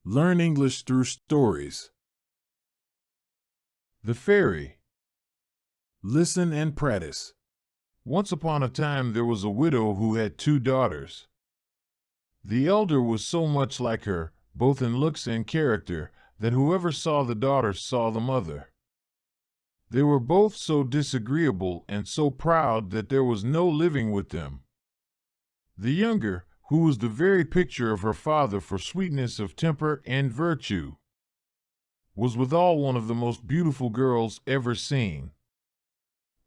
Learn English through stories. The Fairy. Listen and practice. Once upon a time there was a widow who had two daughters. The elder was so much like her, both in looks and character, that whoever saw the daughter saw the mother. They were both so disagreeable and so proud that there was no living with them. The younger, who was the very picture of her father for sweetness of temper and virtue, was withal one of the most beautiful girls ever seen.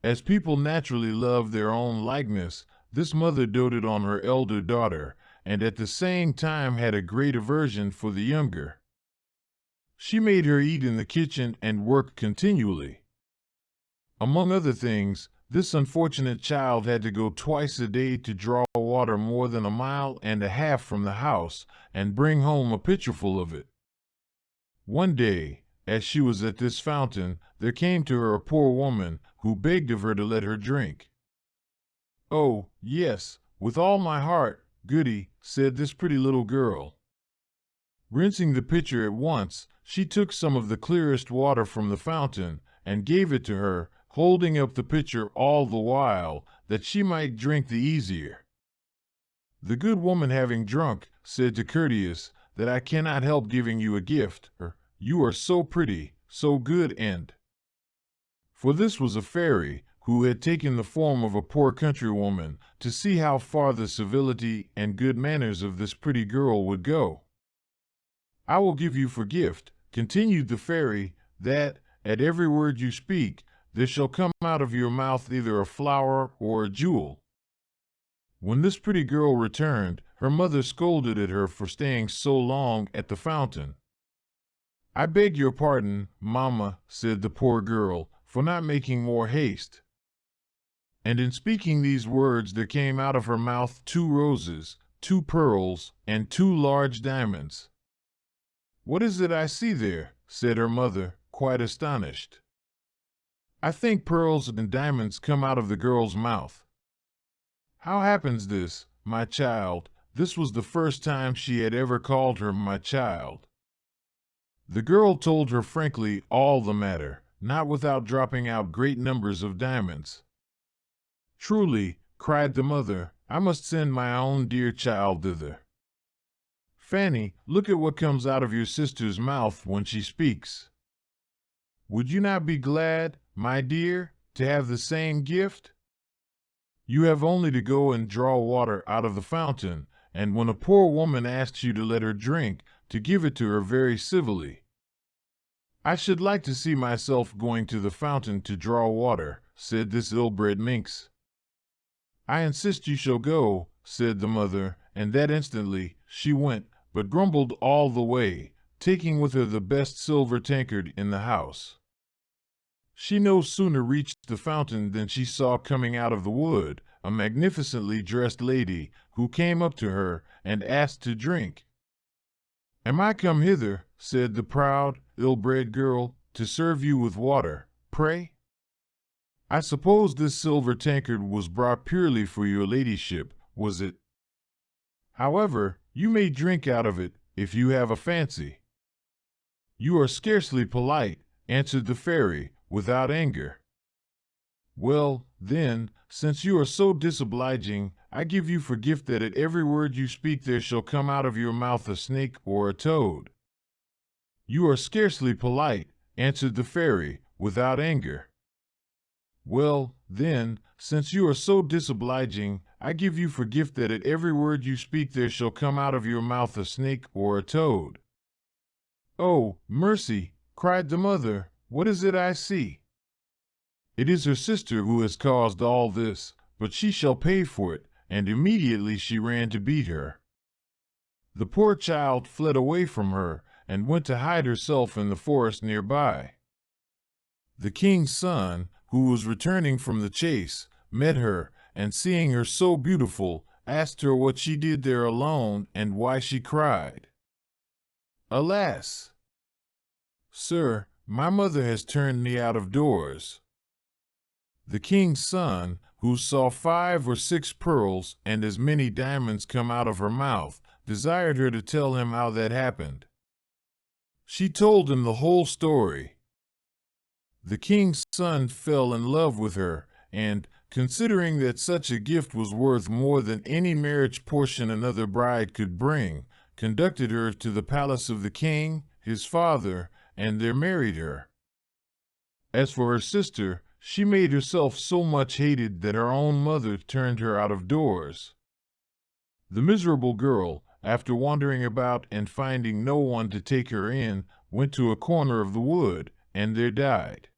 As people naturally love their own likeness, this mother doted on her elder daughter, and at the same time had a great aversion for the younger. She made her eat in the kitchen and work continually. Among other things, this unfortunate child had to go twice a day to draw water more than 1.5 miles from the house and bring home a pitcherful of it. One day, as she was at this fountain, there came to her a poor woman who begged of her to let her drink. "Oh, yes, with all my heart, goody," said this pretty little girl. Rinsing the pitcher at once, she took some of the clearest water from the fountain and gave it to her, holding up the pitcher all the while, that she might drink the easier. The good woman, having drunk, said to Courteous, "that I cannot help giving you a gift, you are so pretty, so good and—" For this was a fairy, who had taken the form of a poor countrywoman, to see how far the civility and good manners of this pretty girl would go. "I will give you for gift," continued the fairy, "that, at every word you speak, there shall come out of your mouth either a flower or a jewel." When this pretty girl returned, her mother scolded at her for staying so long at the fountain. "I beg your pardon, mamma," said the poor girl, "for not making more haste." And in speaking these words there came out of her mouth 2 roses, 2 pearls, and 2 large diamonds. "What is it I see there?" said her mother, quite astonished. "I think pearls and diamonds come out of the girl's mouth." "How happens this, my child?" This was the first time she had ever called her my child. The girl told her frankly all the matter, not without dropping out great numbers of diamonds. "Truly," cried the mother, "I must send my own dear child thither. Fanny, look at what comes out of your sister's mouth when she speaks. Would you not be glad, my dear, to have the same gift? You have only to go and draw water out of the fountain, and when a poor woman asks you to let her drink, to give it to her very civilly." "I should like to see myself going to the fountain to draw water," said this ill-bred minx. "I insist you shall go," said the mother, and that instantly she went, but grumbled all the way, taking with her the best silver tankard in the house. She no sooner reached the fountain than she saw coming out of the wood a magnificently dressed lady, who came up to her and asked to drink. "Am I come hither," said the proud, ill-bred girl, "to serve you with water, pray? I suppose this silver tankard was brought purely for your ladyship, was it? However, you may drink out of it, if you have a fancy." "You are scarcely polite," answered the fairy, without anger. "Well, then, since you are so disobliging, I give you for gift that at every word you speak there shall come out of your mouth a snake or a toad." "You are scarcely polite," answered the fairy, without anger. "Well, then, since you are so disobliging, I give you for gift that at every word you speak there shall come out of your mouth a snake or a toad." "Oh, mercy!" cried the mother, "what is it I see? It is her sister who has caused all this, but she shall pay for it," and immediately she ran to beat her. The poor child fled away from her, and went to hide herself in the forest near by. The king's son, who was returning from the chase, met her, and seeing her so beautiful, asked her what she did there alone and why she cried. "Alas, sir, my mother has turned me out of doors." The king's son, who saw 5 or 6 pearls and as many diamonds come out of her mouth, desired her to tell him how that happened. She told him the whole story. The king's son fell in love with her, and, considering that such a gift was worth more than any marriage portion another bride could bring, conducted her to the palace of the king, his father, and there married her. As for her sister, she made herself so much hated that her own mother turned her out of doors. The miserable girl, after wandering about and finding no one to take her in, went to a corner of the wood, and there died.